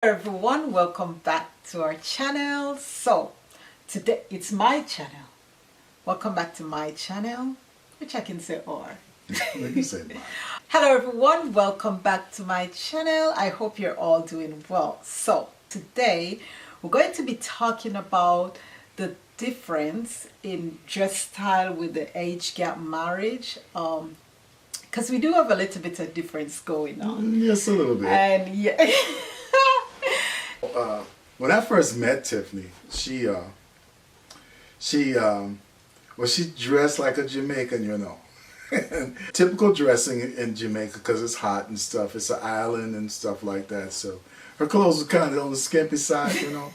Everyone, welcome back to our channel. So today it's my channel. Welcome back to my channel, which I can say or. You can say mine. Hello everyone, welcome back to my channel. I hope you're all doing well. So today we're going to be talking about the difference in dress style with the age gap marriage. Because we do have a little bit of difference going on. Yes, a little bit. And yeah. When I first met Tiffany, she dressed like a Jamaican, you know. Typical dressing in Jamaica because it's hot and stuff. It's an island and stuff like that. So her clothes were kind of on the skimpy side, you know.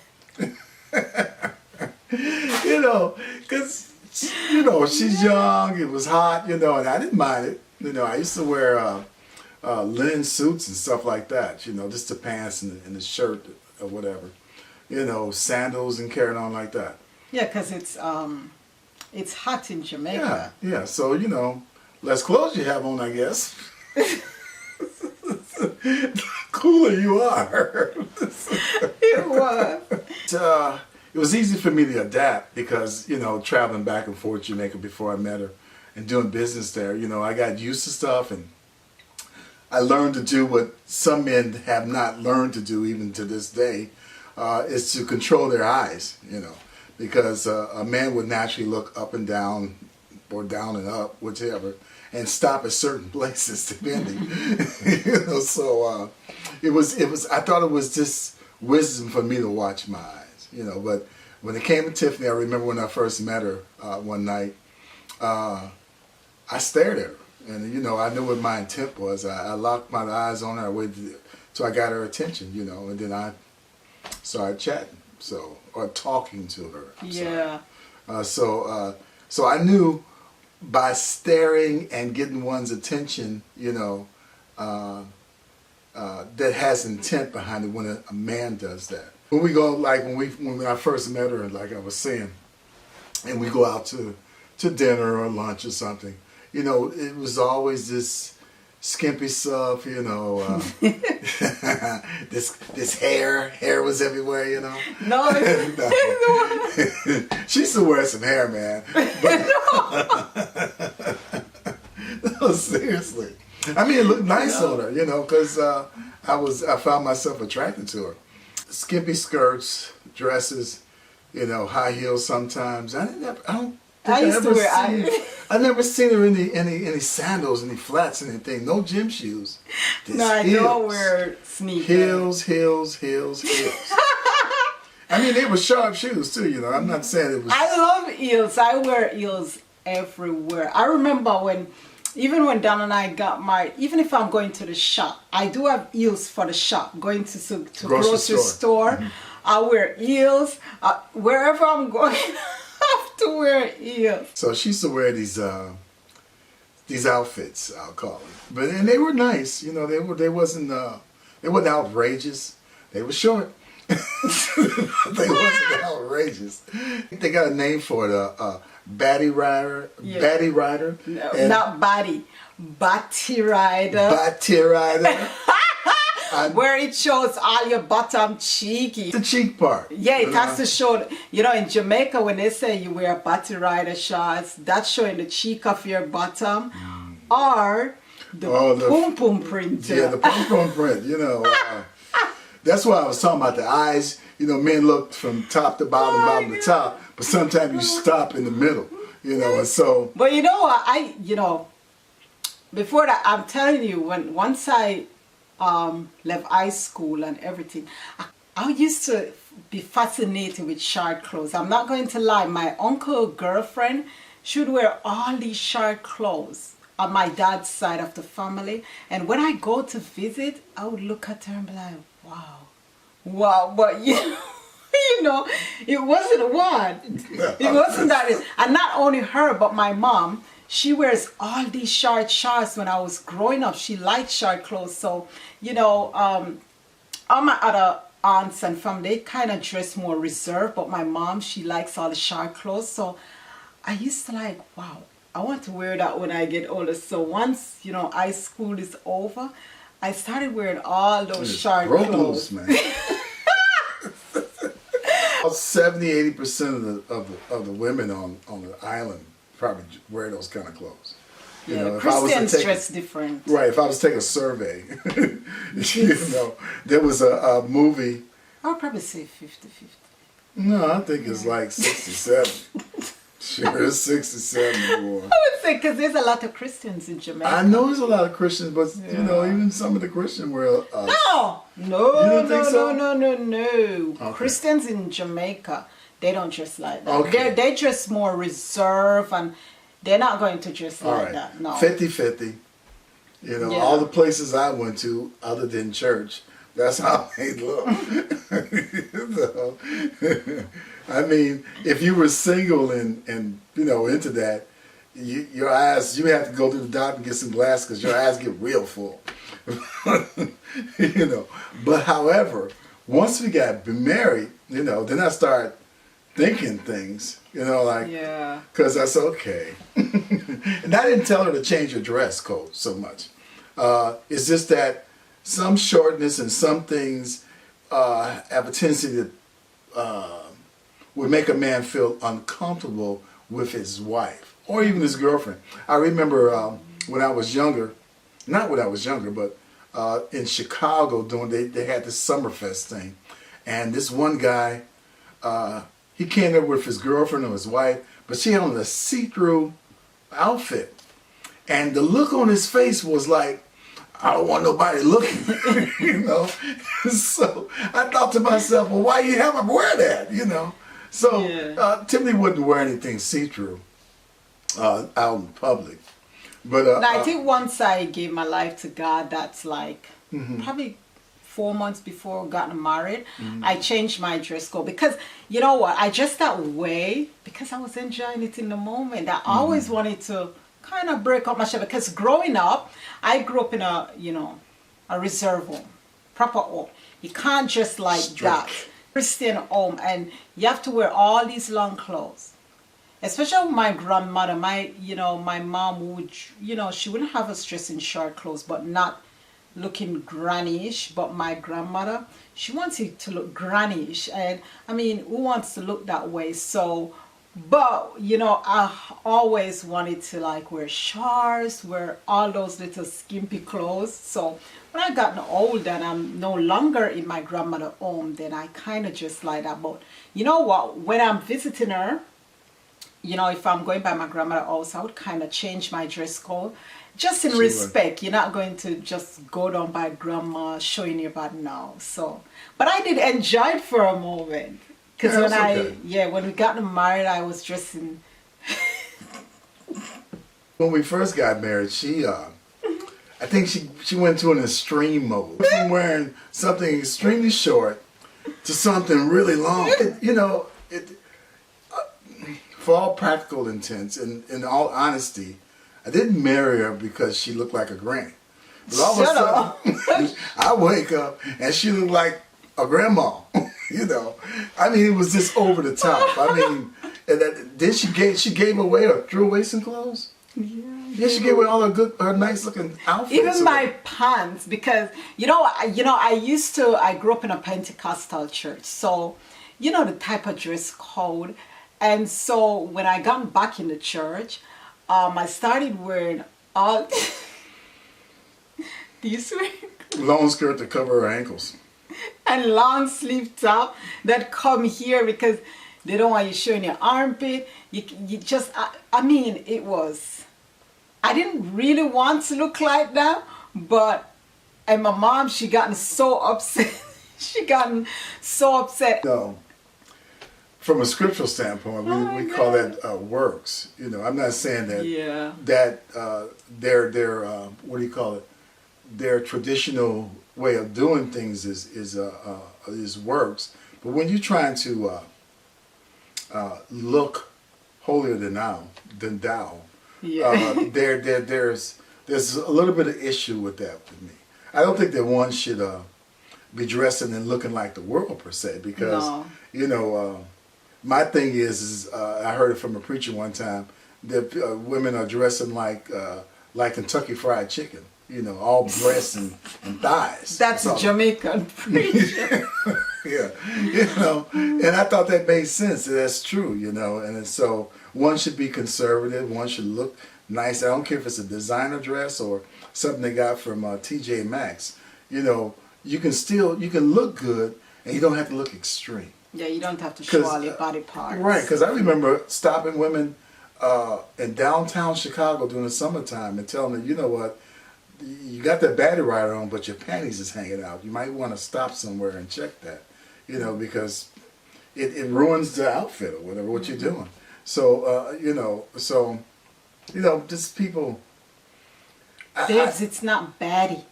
Because she's young. It was hot, and I didn't mind it. I used to wear linen suits and stuff like that. Just the pants and the shirt or whatever. Sandals and carrying on like that. Yeah, because it's hot in Jamaica. Yeah. So less clothes you have on, I guess. The cooler you are. It was. It was easy for me to adapt because traveling back and forth to Jamaica before I met her and doing business there. I got used to stuff and I learned to do what some men have not learned to do even to this day, is to control their eyes, because a man would naturally look up and down or down and up, whichever, and stop at certain places depending. So it was. I thought it was just wisdom for me to watch my eyes, But when it came to Tiffany, I remember when I first met her one night, I stared at her. And, I knew what my intent was. I locked my eyes on her. I waited till I got her attention, and then I started chatting, or talking to her. Yeah. So I knew by staring and getting one's attention, that has intent behind it when a man does that. When we go, when I first met her, like I was saying, and we go out to dinner or lunch or something, it was always this skimpy stuff, this hair was everywhere, No, She used to wear some hair, man. But, no, seriously. I mean, it looked nice on her, because I found myself attracted to her. Skimpy skirts, dresses, high heels sometimes. I never seen her in any sandals, any flats, anything. No gym shoes. No, I don't wear sneakers. Heels. I mean, they were sharp shoes too. I'm not saying it was. I love heels. I wear heels everywhere. I remember even when Dan and I got married, even if I'm going to the shop, I do have heels for the shop. Going to grocery store, mm-hmm. I wear heels. Wherever I'm going, I have to wear heels. So she used to wear these outfits, I'll call it, and they were nice. They wasn't outrageous. They were short. They wasn't outrageous. I think they got a name for it. Batty rider. Yeah. Batty rider. No, not body. Batty rider. Batty rider. Where it shows all your bottom cheeky. The cheek part. Yeah, it has to show. In Jamaica, when they say you wear batty rider shorts, that's showing the cheek of your bottom, or the pum print. Yeah, the pum print. That's why I was talking about the eyes. Men look from top to bottom, bottom to top, but sometimes you stop in the middle. And so. But before that, I'm telling you, once I left high school and everything, I used to be fascinated with short clothes. I'm not going to lie, my uncle girlfriend should wear all these short clothes on my dad's side of the family, and when I go to visit, I would look at her and be like, wow, but it wasn't one. It wasn't that. And not only her, but my mom. She wears all these short shorts. When I was growing up, she liked short clothes. So, all my other aunts and family, they kind of dress more reserved. But my mom, she likes all the short clothes. So I used to wow, I want to wear that when I get older. So once, high school is over, I started wearing all those short clothes. Man. 70-80% of the women on the island probably wear those kind of clothes. You Yeah, know, if I was to Christians take dress different. right, if I was to take a survey, you know, there was a movie. I'll probably say 50-50. No, I think it's like 67. Sure, it's 67 more. I would say because there's a lot of Christians in Jamaica. I know there's a lot of Christians, but you know, Yeah. even some of the Christians wear. No, You no, don't think no, so? no. Okay. Christians in Jamaica, they don't dress like that. Okay. They dress more reserved, and they're not going to dress All like right, that. No. 50-50. You know, Yeah. all the places I went to, other than church, that's how they look. So, I mean, if you were single and you know into that, your eyes, you have to go to the doctor and get some glasses because your eyes get real full. You know, but however, once we got married, you know, then I started thinking things, you know, like, Yeah. because that's okay. And I didn't tell her to change her dress code so much. It's just that some shortness and some things have a tendency to would make a man feel uncomfortable with his wife or even his girlfriend. I remember when I was younger, not when I was younger, but in Chicago they had this Summerfest thing, and this one guy he came there with his girlfriend or his wife, but she had on a see-through outfit, and the look on his face was like, I don't want nobody looking, you know. So I thought to myself, well, why you have him wear that, you know? So Yeah. Timothy wouldn't wear anything see-through out in public. But And I think once I gave my life to God, that's like probably 4 months before getting married, I changed my dress code because you know what? I dressed that way because I was enjoying it in the moment. I always wanted to kind of break up my shell because growing up, I grew up in a reserve home, proper home. You can't just like that. Strict. Christian home, and you have to wear all these long clothes. Especially with my grandmother, my mom would, she wouldn't have us dressed in short clothes, but not looking granny-ish. But my grandmother, she wants it to look granny-ish, and I mean, who wants to look that way? So, but I always wanted to like wear shorts, wear all those little skimpy clothes. So when I got older and I'm no longer in my grandmother's home, then I kind of just like that. But you know what? When I'm visiting her, if I'm going by my grandmother's house, I would kind of change my dress code. Just in She would. respect. You're not going to just go down by grandma showing your body now. So, but I did enjoy it for a moment. Because Yeah, that's okay. when we got married, I was dressing. when we first got married, I think she went to an extreme mode. From wearing something extremely short to something really long. For all practical intents, and in all honesty, I didn't marry her because she looked like a granny. But all Shut of a sudden, I wake up and she looked like a grandma. I mean, it was just over the top. I mean, then she gave away or threw away some clothes. Yeah, she gave away all her nice looking outfits. Even my pants, because I grew up in a Pentecostal church, so the type of dress code, and so when I got back in the church, I started wearing all these long skirt to cover her ankles. and long sleeve top that come here because they don't want you showing your armpit. You just, I mean, I didn't really want to look like that, and my mom, she gotten so upset. No. From a scriptural standpoint, we call that works. I'm not saying that Yeah. their what do you call it? Their traditional way of doing things is works. But when you're trying to look holier than thou, Yeah. there's a little bit of issue with that with me. I don't think that one should be dressing and looking like the world per se, because No. my thing is I heard it from a preacher one time that women are dressing like Kentucky Fried Chicken, all breasts and thighs. That's a all. Jamaican preacher. Yeah, you know, and I thought that made sense. That's true, you know, and so one should be conservative. One should look nice. I don't care if it's a designer dress or something they got from TJ Maxx. You know, you can look good, and you don't have to look extreme. Yeah, you don't have to show all your body parts. Right, because I remember stopping women in downtown Chicago during the summertime and telling them, you know what, you got that battery rider on, but your panties is hanging out. You might want to stop somewhere and check that, you know, because it ruins the outfit or whatever, what you're doing. So, you know, just people. Babes, it's not baddie.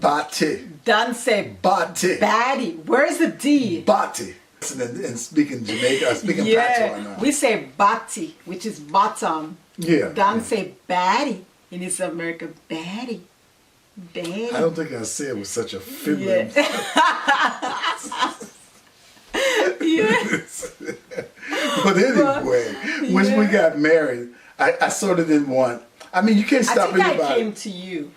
Bati. Don't say Bati. baddie. Where's the D? Bati. And speaking Jamaica, speaking patois now. We say bati, which is bottom. Yeah. Don't say baddie. In East America, baddie. Baddie. I don't think I said it with such a feminine. Yes. But anyway, when we got married, I sort of didn't want. I mean, you can't stop anybody. I think I came to you.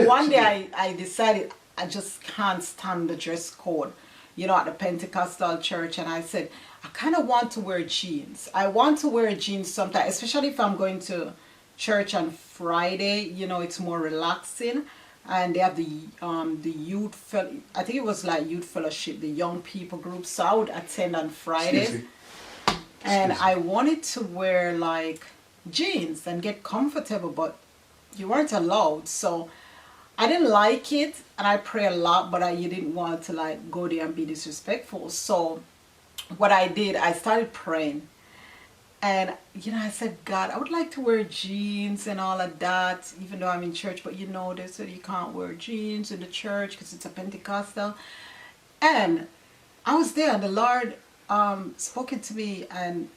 One day I decided I just can't stand the dress code, you know, at the Pentecostal church. And I said, I kind of want to wear jeans. I want to wear jeans sometimes, especially if I'm going to church on Friday. You know, it's more relaxing. And they have the youth, I think it was like youth fellowship, the young people group. So I would attend on Fridays. And I wanted to wear like jeans and get comfortable, but you weren't allowed. So I didn't like it, and I pray a lot, but you didn't want to like go there and be disrespectful. So what I did, I started praying. And, you know, I said, God, I would like to wear jeans and all of that, even though I'm in church. But, you know, they said you can't wear jeans in the church because it's a Pentecostal. And I was there, and the Lord spoke to me and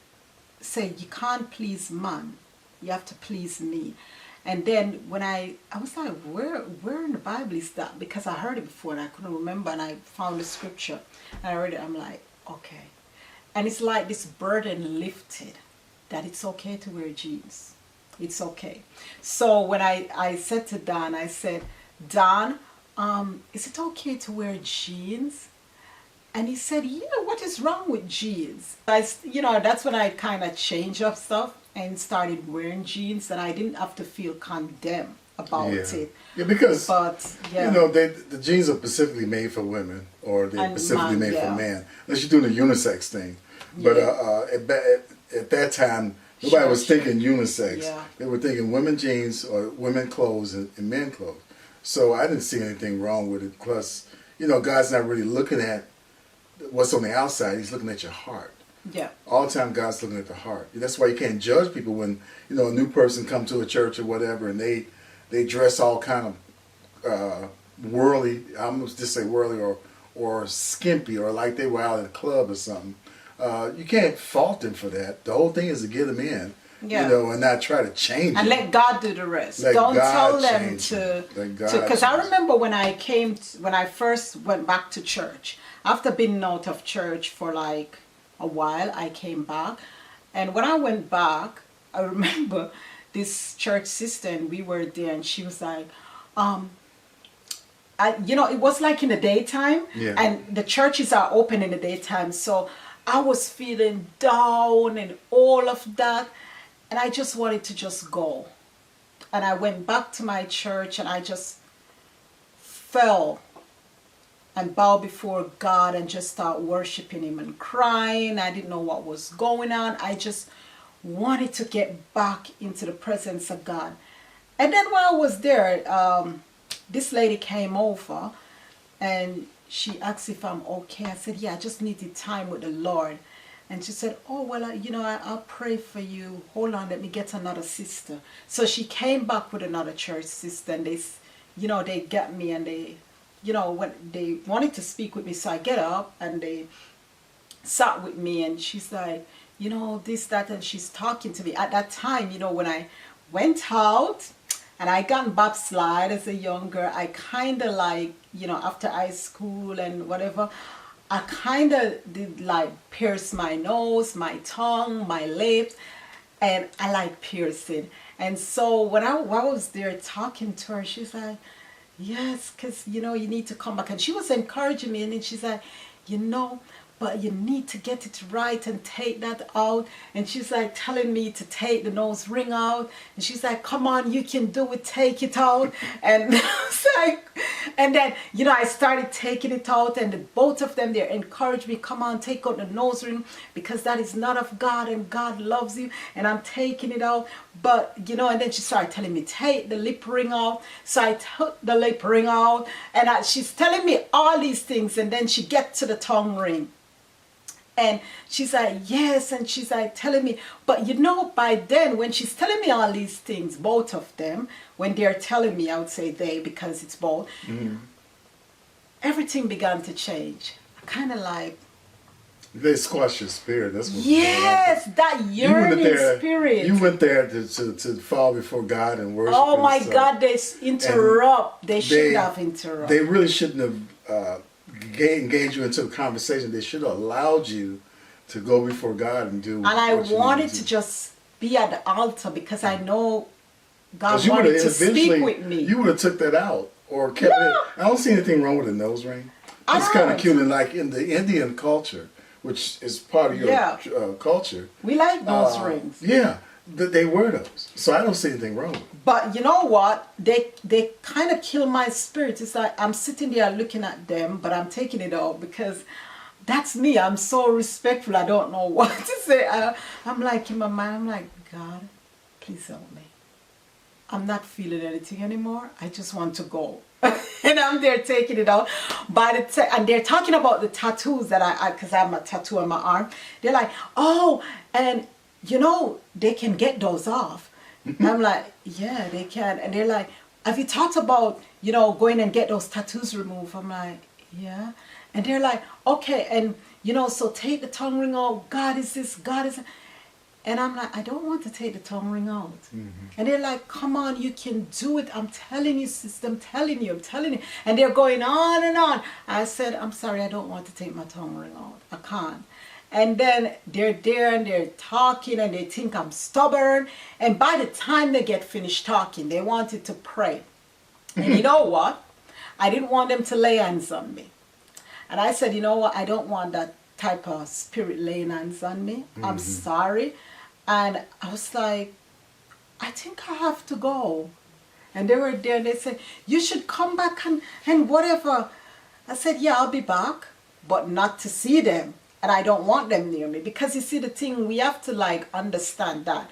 said, you can't please man. You have to please me. And then when I was like, where in the Bible is that? Because I heard it before and I couldn't remember. And I found the scripture. And I read it. I'm like, okay. And it's like this burden lifted. That it's okay to wear jeans. It's okay. So when I said to Don, I said, Don, is it okay to wear jeans? And he said, yeah, what is wrong with jeans? That's when I kind of changed up stuff and started wearing jeans, and I didn't have to feel condemned about it. Yeah, because, you know, the jeans are specifically made for women, or they're specifically made for men. Unless you're doing the unisex thing. But at that time, nobody was thinking unisex. Yeah. They were thinking women jeans or women clothes and men clothes. So I didn't see anything wrong with it. Plus, you know, God's not really looking at what's on the outside. He's looking at your heart. Yeah. All the time God's looking at the heart. That's why you can't judge people when, you know, a new person come to a church or whatever and they dress all kind of whirly, I'm going to just say whirly or skimpy, or like they were out at a club or something. You can't fault them for that. The whole thing is to get them in, you know, and not try to change them. And let God do the rest. Don't tell them to. Because I remember when I first went back to church, after being out of church for like a while, I came back. And when I went back, I remember this church sister, and we were there, and she was like, it was like in the daytime, and the churches are open in the daytime, so I was feeling down and all of that, and I just wanted to just go. And I went back to my church, and I just fell and bowed before God and just started worshiping Him and crying. I didn't know what was going on. I just wanted to get back into the presence of God. And then while I was there, this lady came over, and she asked if I'm okay. I said, yeah, I just needed time with the Lord. And she said, oh, well, I'll pray for you. Hold on, let me get another sister. So she came back with another church sister, and they got me, and when they wanted to speak with me. So I get up, and they sat with me, and she's like, this, that, and she's talking to me. At that time, when I went out, and I got backslide as a young girl, I kind of like, after high school and whatever, I kind of did like pierce my nose, my tongue, my lips, and I like piercing. And so when I was there talking to her, she's like, yes, because, you need to come back. And she was encouraging me, and then she's like, you know, but you need to get it right and take that out. And she's like telling me to take the nose ring out. And she's like, come on, you can do it, take it out. And I was like, and then, I started taking it out, and both of them, they encouraged me, come on, take out the nose ring, because that is not of God, and God loves you. And I'm taking it out. But, and then she started telling me, take the lip ring out. So I took the lip ring out, and she's telling me all these things. And then she gets to the tongue ring. And she's like, yes, and she's like telling me, but by then, when she's telling me all these things, both of them, when they're telling me, I would say they, because it's both, everything began to change. Kind of like, they squash your spirit. That's what. Yes, that yearning spirit. You went there to fall before God and worship. Oh my God, they interrupt. They shouldn't have interrupted. They really shouldn't have engaged you into a conversation. They should have allowed you to go before God and do. And I wanted to just be at the altar, because I know God wanted to speak with me. You would have took that out or kept it. I don't see anything wrong with a nose ring. It's kind of cute, and like in the Indian culture, which is part of your culture. We like nose rings. Yeah, they wear those, so I don't see anything wrong with it. But you know what? They kind of kill my spirit. It's like I'm sitting there looking at them, but I'm taking it off, because that's me. I'm so respectful. I don't know what to say. I'm like, in my mind, I'm like, God, please help me. I'm not feeling anything anymore. I just want to go. And I'm there taking it out. And they're talking about the tattoos that because I have a tattoo on my arm. They're like, oh, and they can get those off. I'm like, yeah, they can. And they're like, have you thought about, going and get those tattoos removed? I'm like, yeah. And they're like, okay, and so take the tongue ring out. God is this, God is that. And I'm like, I don't want to take the tongue ring out. And they're like, come on, you can do it. I'm telling you, sister, I'm telling you. And they're going on and on. I said, I'm sorry, I don't want to take my tongue ring out. I can't. And then they're there and they're talking, and they think I'm stubborn. And by the time they get finished talking, they wanted to pray. And you know what? I didn't want them to lay hands on me. And I said, you know what? I don't want that type of spirit laying hands on me. I'm sorry. And I was like, I think I have to go. And they were there, and they said, you should come back and whatever. I said, yeah, I'll be back, but not to see them. And I don't want them near me, because you see, the thing, we have to understand that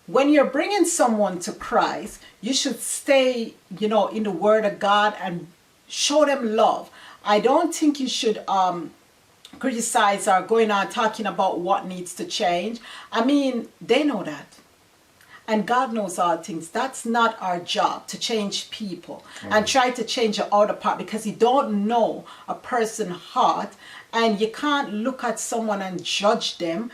when you're bringing someone to Christ, you should stay, in the Word of God and show them love. I don't think you should criticize or going on talking about what needs to change. I mean, they know that. And God knows all things. That's not our job, to change people and try to change the outer part, because you don't know a person's heart, and you can't look at someone and judge them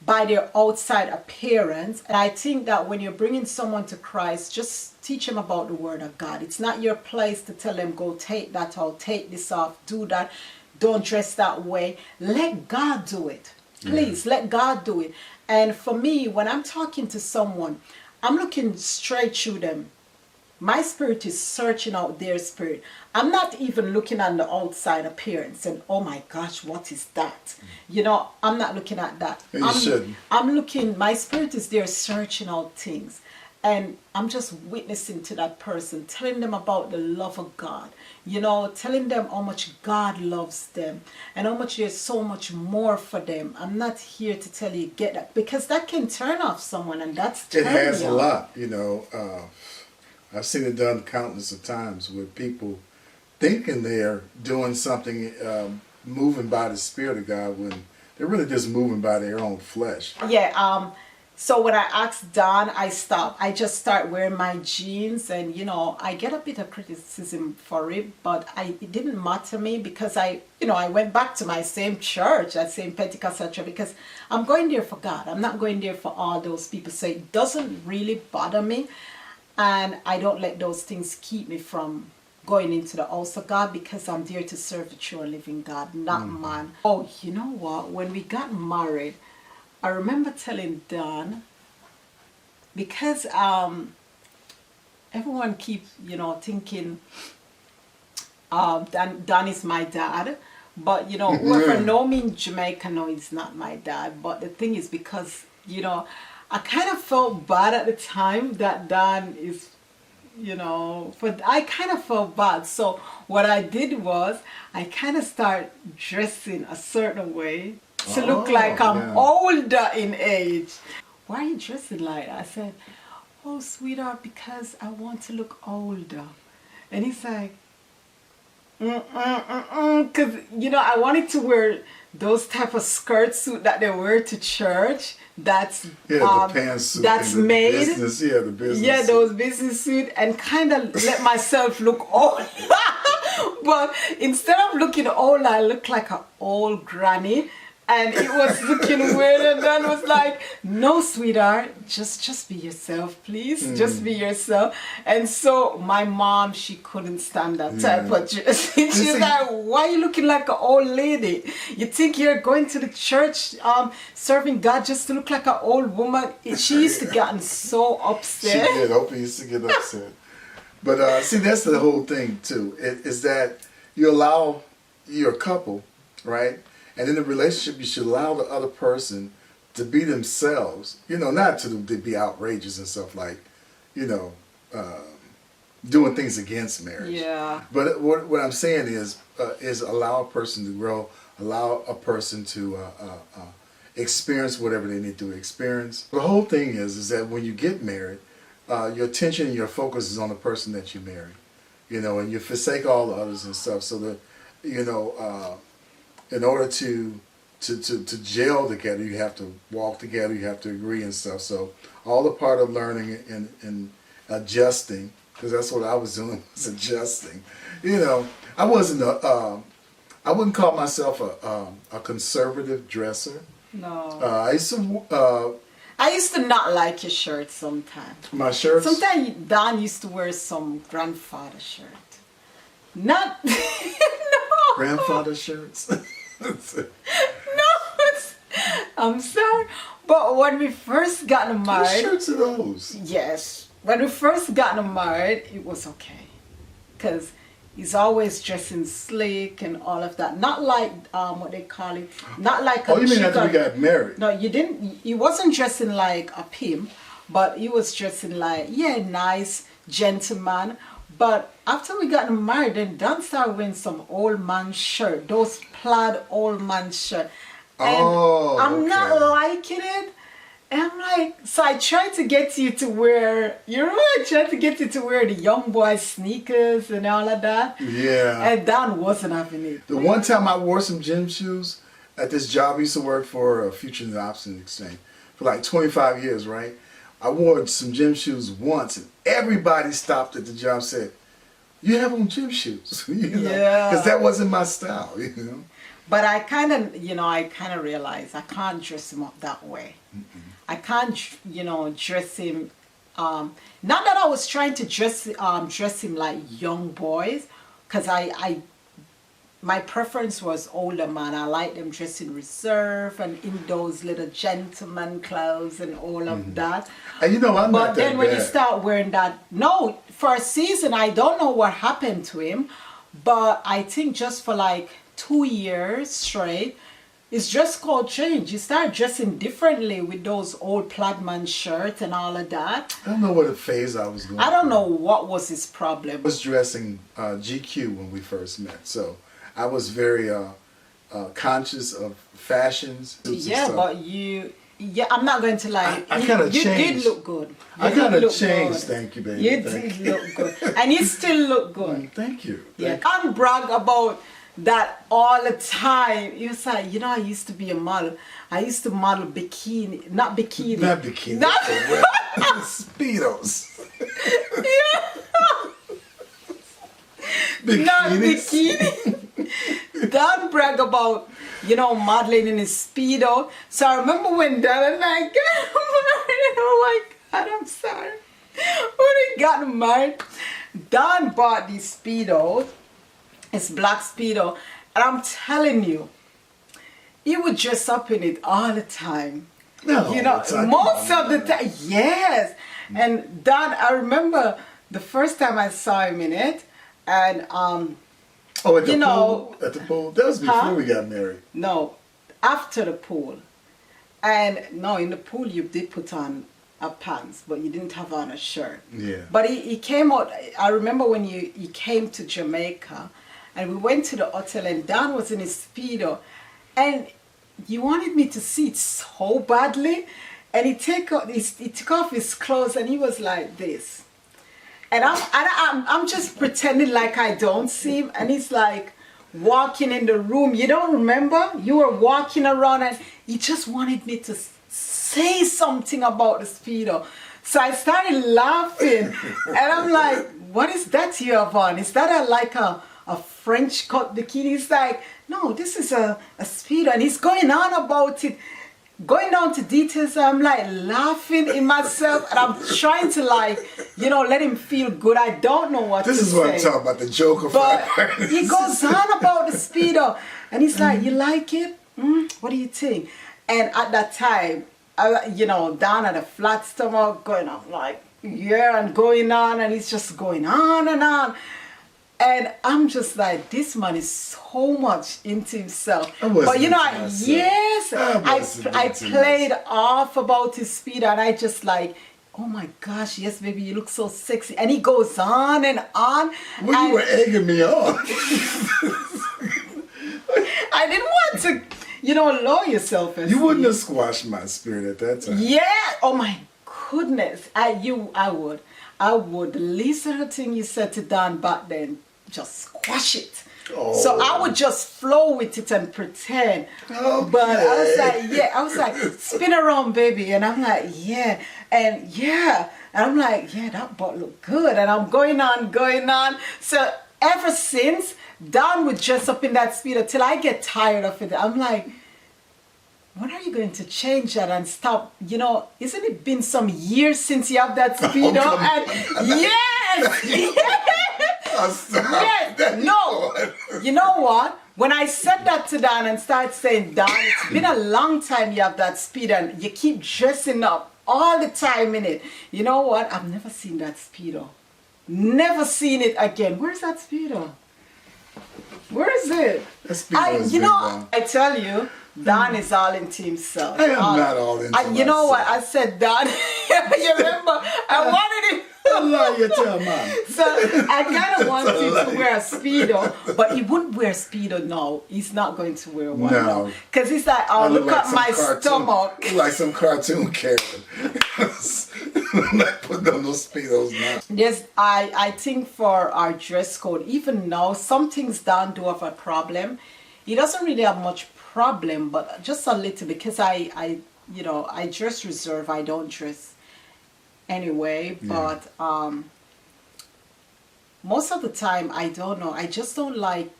by their outside appearance. And I think that when you're bringing someone to Christ, just teach them about the Word of God. It's not your place to tell them, go take that out, take this off, do that, don't dress that way. Let God do it. Please, let God do it. And for me, when I'm talking to someone, I'm looking straight through them. My spirit is searching out their spirit. I'm not even looking at the outside appearance and, oh my gosh, what is that? I'm not looking at that. You shouldn't. I'm looking, my spirit is there searching out things. And I'm just witnessing to that person, telling them about the love of God, telling them how much God loves them and how much there's so much more for them. I'm not here to tell you get that, because that can turn off someone, and that's it has a lot, I've seen it done countless of times with people thinking they're doing something, moving by the Spirit of God, when they're really just moving by their own flesh. Yeah, so when I asked Don, I stopped. I just start wearing my jeans, and I get a bit of criticism for it, but it didn't matter me, because I went back to my same church, that same Pentecostal church, because I'm going there for God. I'm not going there for all those people. So it doesn't really bother me, and I don't let those things keep me from going into the house of God, because I'm there to serve the true and living God, not man. Oh, you know what? When we got married, I remember telling Don, because everyone keeps, thinking Dan is my dad. But, you know, whoever know me in Jamaica know he's not my dad. But the thing is, because, you know, I kind of felt bad at the time that Dan is, you know, but I kind of felt bad. So what I did was I kind of start dressing a certain way to look like I'm older in age. Why are you dressing like that? I said, oh, sweetheart, because I want to look older. And he's like, because, you know, I wanted to wear those type of skirt suit that they wear to church. That's the pantsuit. That's and the made. Business, the business. Yeah, suit. those business suit, and kind of let myself look old. But instead of looking old, I look like an old granny. And it was looking weird, and Dan was like, no, sweetheart, just be yourself, please. Just be yourself. And so my mom, she couldn't stand that type of dressing. She's like, why are you looking like an old lady? You think you're going to the church serving God just to look like an old woman? She used to get so upset. She did. Opie used to get upset. But see, that's the whole thing, too, is that you allow your couple, right? And in the relationship, you should allow the other person to be themselves. You know, not to be outrageous and stuff like, you know, doing things against marriage. Yeah. But what I'm saying is allow a person to grow, allow a person to experience whatever they need to experience. The whole thing is that when you get married, your attention and your focus is on the person that you marry. You know, and you forsake all the others and stuff. So that, you know, in order to gel together, you have to walk together, you have to agree and stuff. So all the part of learning and adjusting, because that's what I was doing, was adjusting. You know, I wasn't I wouldn't call myself a conservative dresser. No. I used to not like your shirt sometimes. My shirts? Sometimes Dan used to wear some grandfather shirt. Not, no. Grandfather shirts? No, I'm sorry. But when we first got married... What shirts are those? Yes. When we first got married, it was okay. Because he's always dressing slick and all of that. Not like, what they call it, not like a... Oh, you mean after we got married? No, you didn't. He wasn't dressing like a pimp, but he was dressing like, nice gentleman. But after we got married, then Dan started wearing some old man shirt, those plaid old man shirt. And I'm not liking it. And I'm like, so I tried to get you to wear, I tried to get you to wear the young boy sneakers and all of that. Yeah. And Dan wasn't having it. The one time I wore some gym shoes at this job I used to work for, Future and Option Exchange, for like 25 years, right? I wore some gym shoes once, and everybody stopped at the job and said, you have on gym shoes, you know? Yeah. Because that wasn't my style, you know? But I kind of realized I can't dress him up that way. I can't, dress him, not that I was trying to dress him like young boys, because my preference was older man. I like them dressing reserved and in those little gentleman clothes and all of that. And I'm not that But then when bad. you start wearing that, no, for a season, I don't know what happened to him, but I think just for like 2 years straight, his dress code changed. He started dressing differently with those old plaidman shirts and all of that. I don't know what phase I was going I don't through. know what was his problem. I was dressing GQ when we first met, so I was very conscious of fashions. Yeah, but I'm not going to lie. I kind of changed. You did look good. I kind of changed. Thank you, baby. You did look good, and you still look good. Thank you. Yeah, can't brag about that all the time. He was like, I used to be a model. I used to model bikini, not bikini. Not bikini. Speedos. Not bikini. Dan brag about, modeling in his Speedo. So I remember when Dan and I got married. Oh my God, I'm sorry. When we got married, Dan bought these Speedos. It's black Speedo. And I'm telling you, he would dress up in it all the time. No, most of the time. Yes. And Dan, I remember the first time I saw him in it, and Oh, at the You know, pool? At the pool? That was before Huh? we got married. no, after the pool. And no, in the pool you did put on a pants, but you didn't have on a shirt. Yeah. But he came out, I remember when he came to Jamaica, and we went to the hotel, and Dan was in his Speedo, and you wanted me to see it so badly, and he took off his clothes, and he was like this. And I'm just pretending like I don't see him, and he's like walking in the room. You don't remember? You were walking around, and he just wanted me to say something about the Speedo. So I started laughing, and I'm like, "What is that you have on? Is that like a French cut bikini?" He's like, "No, this is a Speedo," and he's going on about it, going down to details. I'm like laughing in myself, and I'm trying to let him feel good. I don't know what This to is what say. I'm talking about, the Joker But factor. he goes on about the Speedo, and he's like, "You like it? What do you think?" And at that time, down at a flat stomach, going on like, yeah, and going on, and he's just going on and on. And I'm just like, this man is so much into himself. I wasn't But into myself. yes, I wasn't I into played off about his Speedo, and I just like, oh my gosh, yes, baby, you look so sexy. And he goes on and on. Well, and you were egging me on. I didn't want to, lower yourself. You wouldn't have squashed my spirit at that time. Yeah. Oh my goodness. I would. The least little thing you said to Dan back then, just squash it. Oh. So I would just flow with it and pretend. Okay. But I was like, spin around, baby. And I'm like, yeah. And yeah. And I'm like, yeah, that butt look good. And I'm going on. So ever since, Dan would dress up in that Speedo till I get tired of it. I'm like, when are you going to change that and stop? Isn't it been some years since you have that Speedo? Oh, and yes! Yes! No! You know what? When I said that to Dan and started saying, Dan, it's been a long time you have that Speedo and you keep dressing up all the time in it. You know what? I've never seen that Speedo. Never seen it again. Where's that Speedo? Where is it? That Speedo is big, though. I tell you, Don is all into himself. I am not all into myself. You know what? I said, Don, you remember? I wanted him. Allah, you tell mom. So I kind of wanted him to wear a Speedo, but he wouldn't wear Speedo now. He's not going to wear one now. Because he's like, oh, look like at my some stomach. Look like some cartoon character. I'm not putting on those Speedos now. Yes, I think for our dress code, even now, some things Dan do have a problem. He doesn't really have much problem, but just a little, because I dress reserve. I don't dress anyway, but most of the time, I don't know. I just don't like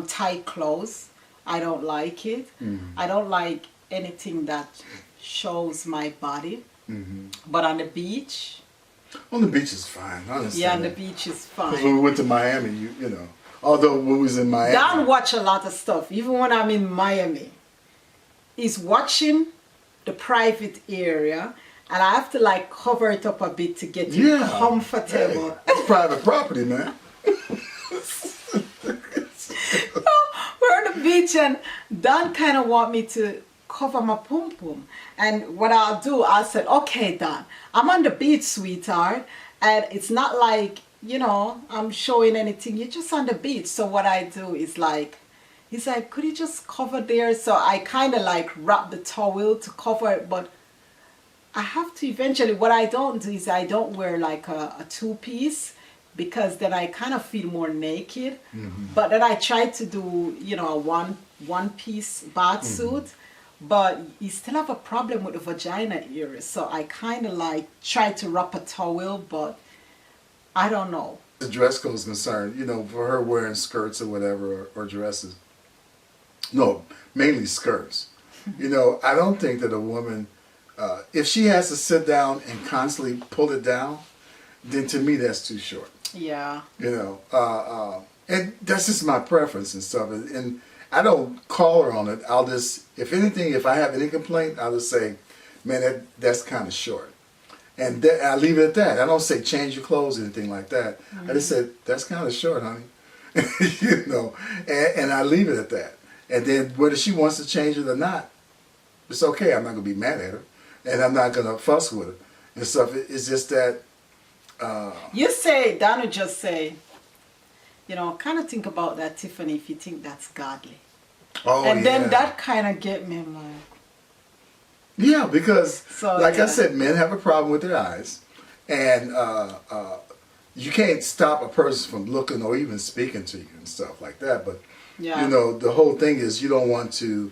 tight clothes. I don't like it. I don't like anything that shows my body. But on the beach, On the beach is fine. I understand. yeah, on the beach is Because when fine. we went to Miami, you know, although we was in Miami. Dan watch a lot of stuff. Even when I'm in Miami, he's watching the private area, and I have to like cover it up a bit to get you comfortable. Hey, it's private property, man. We're on the beach, and Dan kind of want me to cover my pum pum. And what I'll do, I said, okay, Dan, I'm on the beach, sweetheart, and it's not like, I'm showing anything. You're just on the beach. So what I do is like, he's like, could you just cover there? So I kind of like wrap the towel to cover it, but I have to eventually, what I don't do is I don't wear like a two-piece, because then I kind of feel more naked. But then I try to do, a one-piece bath suit. But you still have a problem with the vagina area. So I kind of like try to wrap a towel, but I don't know. The dress code is concerned, for her wearing skirts or whatever, or dresses. No, mainly skirts. I don't think that a woman, if she has to sit down and constantly pull it down, then to me that's too short. Yeah. And that's just my preference and stuff. And I don't call her on it. I'll just, if anything, if I have any complaint, I'll just say, man, that's kind of short. And I leave it at that. I don't say change your clothes or anything like that. I just said, that's kind of short, honey. you know, and I leave it at that. And then whether she wants to change it or not, it's okay. I'm not gonna be mad at her, and I'm not gonna fuss with her and stuff. It's just that. You say, Don would just say, you know, kind of think about that, Tiffany, if you think that's godly. Oh, and yeah. then that kind of get me, I'm like. Yeah, because So, like yeah. I said, men have a problem with their eyes, and you can't stop a person from looking or even speaking to you and stuff like that. But Yeah. you know, the whole thing is you don't want to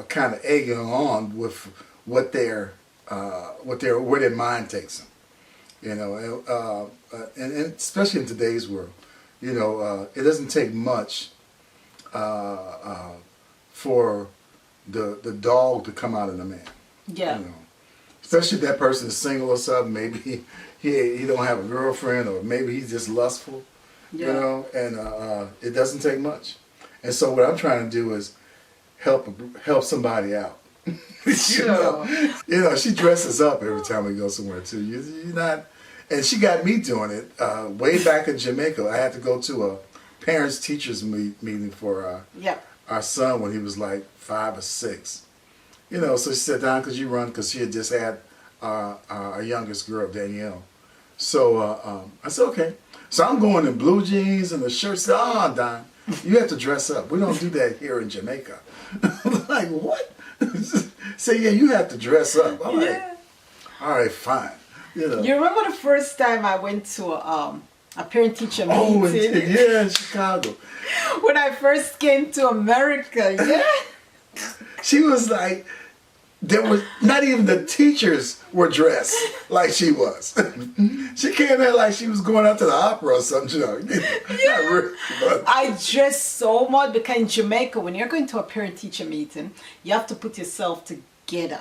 kind of egg them on with what their where their mind takes them. You know, and especially in today's world, you know, it doesn't take much for the dog to come out of the man. Yeah. You know, especially if that person is single or something. Maybe he don't have a girlfriend, or maybe he's just lustful. Yeah. You know, and it doesn't take much. And so what I'm trying to do is help somebody out. Sure. You know, she dresses up every time we go somewhere too. You're not, and she got me doing it way back in Jamaica. I had to go to a parents teachers meeting for Yeah. our son when he was like 5 or 6. You know, so she said, "Don, could you run?" Because she had just had our youngest girl, Danielle. So I said, "Okay." So I'm going in blue jeans and a shirt. Said, "Oh, Don, you have to dress up. We don't do that here in Jamaica." I'm like, "What?" Say, "Yeah, you have to dress up." I'm like, Yeah. "All right, fine." You know. You remember the first time I went to a parent-teacher Oh, meeting? yeah, in Chicago. When I first came to America, yeah. She was like, there was not even the teachers were dressed like she was. She came there like she was going out to the opera or something. You know, not really, but I dress so much because in Jamaica, when you're going to a parent-teacher meeting, you have to put yourself together.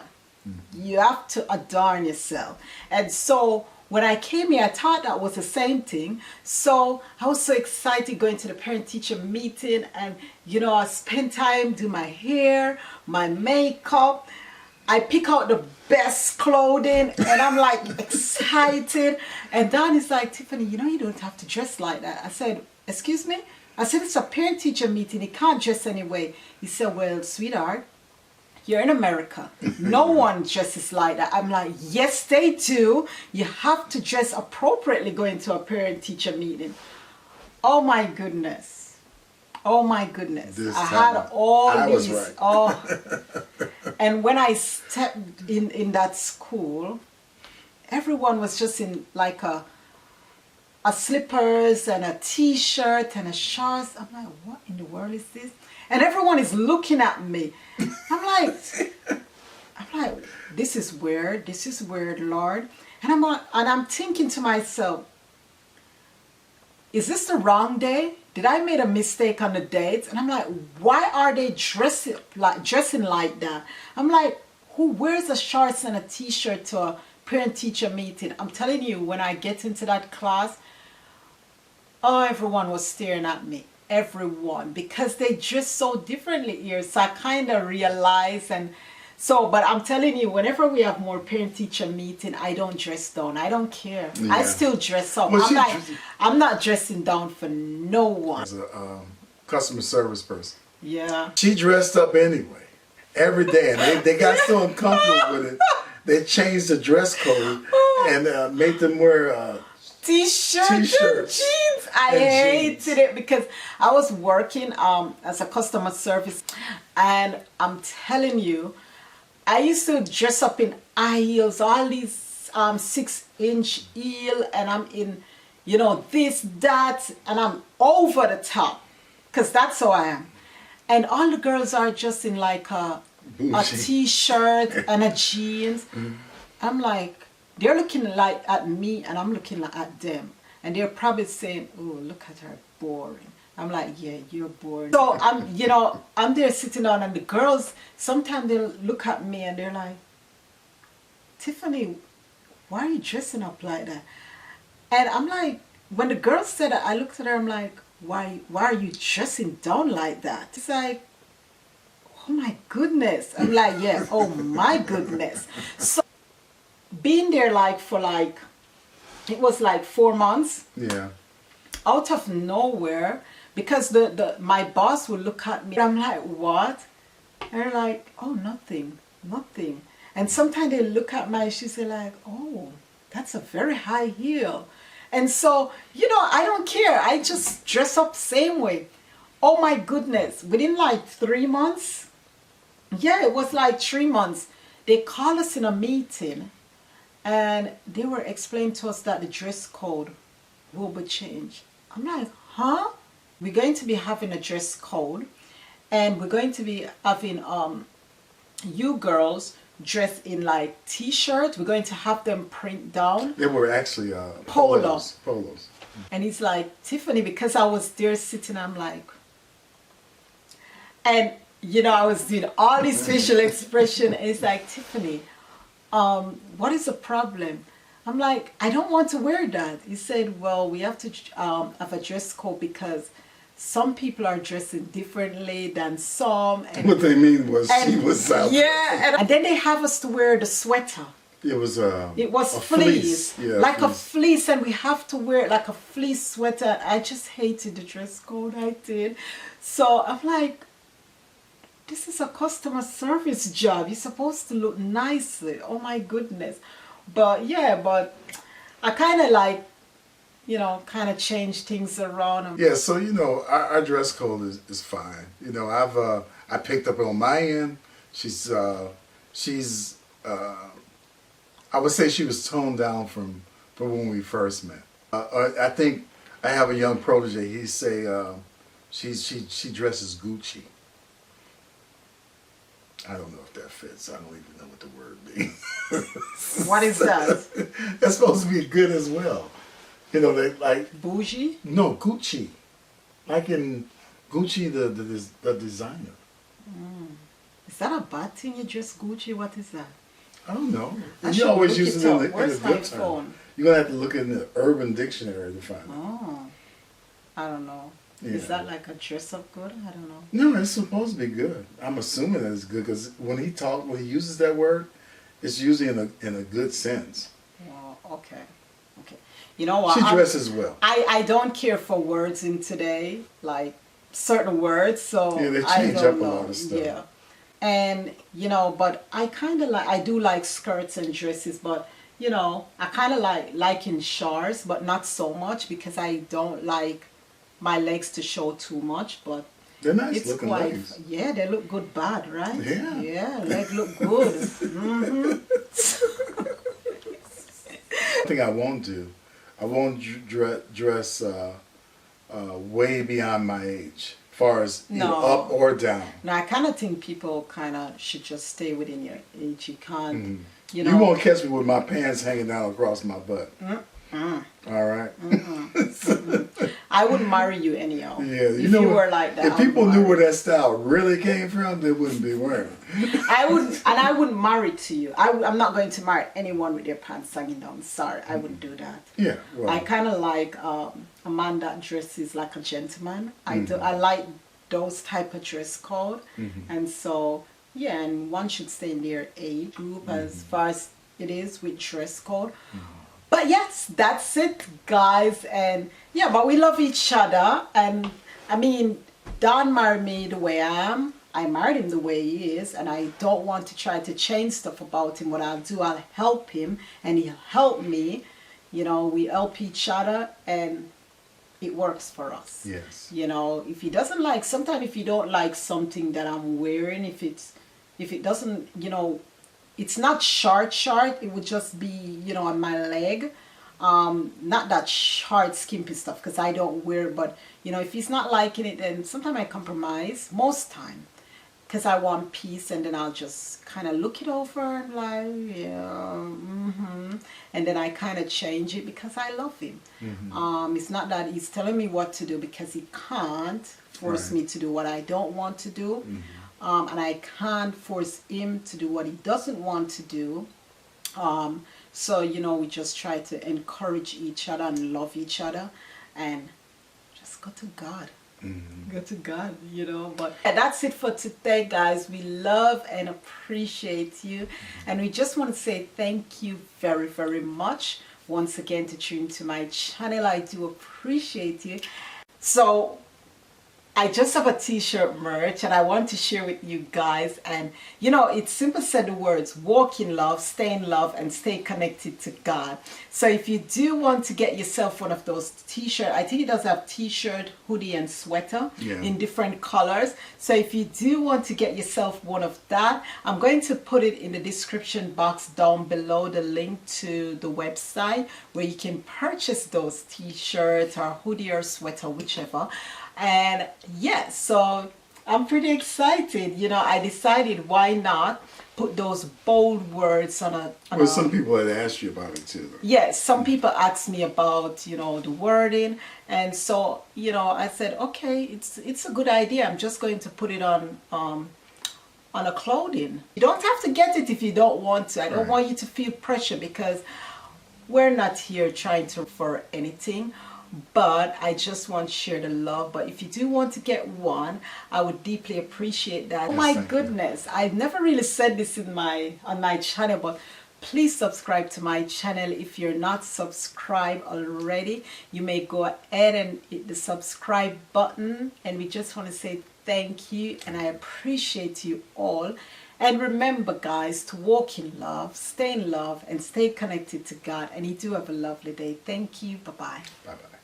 You have to adorn yourself. And so when I came here, I thought that was the same thing. So I was so excited going to the parent-teacher meeting, and you know, I spent time doing my hair, my makeup. I pick out the best clothing, and I'm like excited. And Don is like, "Tiffany, you know you don't have to dress like that." I said, "Excuse me?" I said, "It's a parent-teacher meeting. You can't dress anyway." He said, "Well, sweetheart, you're in America. No one dresses like that." I'm like, "Yes, they do. You have to dress appropriately going to a parent-teacher meeting." Oh my goodness. Oh my goodness. This I had time, all I was these. right. Oh. And when I stepped in that school, everyone was just in like a slippers and a t-shirt and a shorts. I'm like, what in the world is this? And everyone is looking at me. I'm like, this is weird, Lord. And I'm thinking to myself, is this the wrong day? Did I make a mistake on the dates? And I'm like, why are they dressing like that? I'm like, who wears a shorts and a t-shirt to a parent-teacher meeting? I'm telling you, when I get into that class, oh, everyone was staring at me. Everyone, because they dress so differently here. So I kind of realized, and so, but I'm telling you, whenever we have more parent-teacher meeting, I don't dress down. I don't care. Yeah. I still dress up. Well, I'm not dressing down for no one. as a customer service person, Yeah. she dressed up anyway every day, and they got so uncomfortable with it. They changed the dress code and made them wear T-shirts and T-shirts jeans. I and hated jeans. it because I was working as a customer service, and I'm telling you, I used to dress up in high heels, all these 6-inch heel, and I'm in, you know, this, that, and I'm over the top, because that's how I am. And all the girls are just in like a Bougie. t-shirt and a jeans. I'm like, they're looking like at me, and I'm looking like at them, and they're probably saying, "Oh, look at her, boring." I'm like, "Yeah, you're boring." So I'm there sitting down, and the girls sometimes they'll look at me and they're like, "Tiffany, why are you dressing up like that?" And I'm like, when the girl said that, I looked at her. I'm like, "Why are you dressing down like that?" It's like, oh my goodness. I'm like, "Yeah, oh my goodness." So being there it was like 4 months, Yeah. out of nowhere, because my boss would look at me. I'm like, what? And they're like, oh, nothing. And sometimes they look at my shoes, they're like, oh, that's a very high heel. And so, I don't care. I just dress up same way. Oh my goodness. Within like 3 months, yeah, it was like 3 months, they called us in a meeting and they were explaining to us that the dress code will be changed. I'm like, huh? We're going to be having a dress code and we're going to be having you girls dress in like t-shirts. We're going to have them print down. They were actually polos. Polos. And he's like, Tiffany, because I was there sitting, I'm like, and I was doing all this facial expression. And it's like, Tiffany, what is the problem? I'm like, I don't want to wear that. He said, well, we have to have a dress code because some people are dressing differently than some. And, what they mean was she was out. Yeah, and then they have us to wear the sweater. It was a fleece. Yeah, like a fleece, and we have to wear like a fleece sweater. I just hated the dress code. I did. So I'm like, this is a customer service job. You're supposed to look nicely. Oh my goodness. But I kind of like, kind of change things around. Yeah, so our dress code is fine. I picked up on my end. She's I would say she was toned down from when we first met. I think I have a young protege. He say she dresses Gucci. I don't know if that fits. I don't even know what the word means. What is that? That's supposed to be good as well. They like bougie. No, Gucci, like in Gucci the designer. Is that a bad thing? You dress Gucci? What is that? I don't know. I You always use it in a Where's good my term. phone? You're gonna have to look in the Urban Dictionary to find it. Oh, I don't know. Yeah. Is that like a dress up good? I don't know. No, it's supposed to be good. I'm assuming that it's good because when he uses that word, it's usually in a good sense. Well, okay. You know what? She dresses well. I don't care for words in today, like certain words. So Yeah, they I change don't up a know. lot of stuff. Yeah, and but I kind of like. I do like skirts and dresses, but I kind of like in shorts, but not so much because I don't like my legs to show too much. But They're nice it's looking quite. legs. Yeah, they look good, bad, right? Yeah. Yeah, legs look good. Mm-hmm. I think I won't do. I won't dress way beyond my age, as far as No. up or down. No, I kind of think people kind of should just stay within your age. You can't, You won't catch me with my pants hanging down across my butt. All right. I wouldn't marry you anyhow. Yeah, if you were like that. If I people would knew marry where that style really came from, they wouldn't be wearing it. I wouldn't marry to you. I'm not going to marry anyone with their pants hanging down. Sorry, I wouldn't do that. Yeah, well, I kind of like a man that dresses like a gentleman. I like those type of dress code, and so yeah, and one should stay in their age group as far as it is with dress code. But yes, that's it, guys. And yeah, but we love each other. And I mean, Don married me the way I am. I married him the way he is. And I don't want to try to change stuff about him. What I'll do, I'll help him and he'll help me. We help each other and it works for us. yes. If he doesn't like, sometimes if you don't like something that I'm wearing, if it doesn't, it's not short, it would just be, on my leg. Not that short, skimpy stuff, because I don't wear it, but, if he's not liking it, then sometimes I compromise, most time, because I want peace, and then I'll just kind of look it over and like, yeah, and then I kind of change it because I love him. It's not that he's telling me what to do because he can't force me to do what I don't want to do. And I can't force him to do what he doesn't want to do. So, we just try to encourage each other and love each other and just go to God. Go to God, But that's it for today, guys. We love and appreciate you. And we just want to say thank you very, very much once again to tune to my channel. I do appreciate you. So, I just have a t-shirt merch and I want to share with you guys. And you know, it's simple said the words: walk in love, stay in love, and stay connected to God. So if you do want to get yourself one of those t-shirt, I think it does have t-shirt, hoodie, and sweater in different colors. So if you do want to get yourself one of that, I'm going to put it in the description box down below, the link to the website where you can purchase those t-shirts or hoodie or sweater, whichever. And yes, so I'm pretty excited. You know, I decided why not put those bold words on a... Well, some people had asked you about it too. Yes, some people asked me about, you know, the wording. And so, you know, I said, okay, it's a good idea. I'm just going to put it on a clothing. You don't have to get it if you don't want to. I don't want you to feel pressure, because we're not here trying to for anything. But I just want to share the love. But if you do want to get one, I would deeply appreciate that. Oh my goodness, I've never really said this on my channel, but please subscribe to my channel. If you're not subscribed already, you may go ahead and hit the subscribe button. And we just want to say thank you, and I appreciate you all. And remember, guys, to walk in love, stay in love, and stay connected to God. And you do have a lovely day. Thank you. Bye-bye. Bye-bye.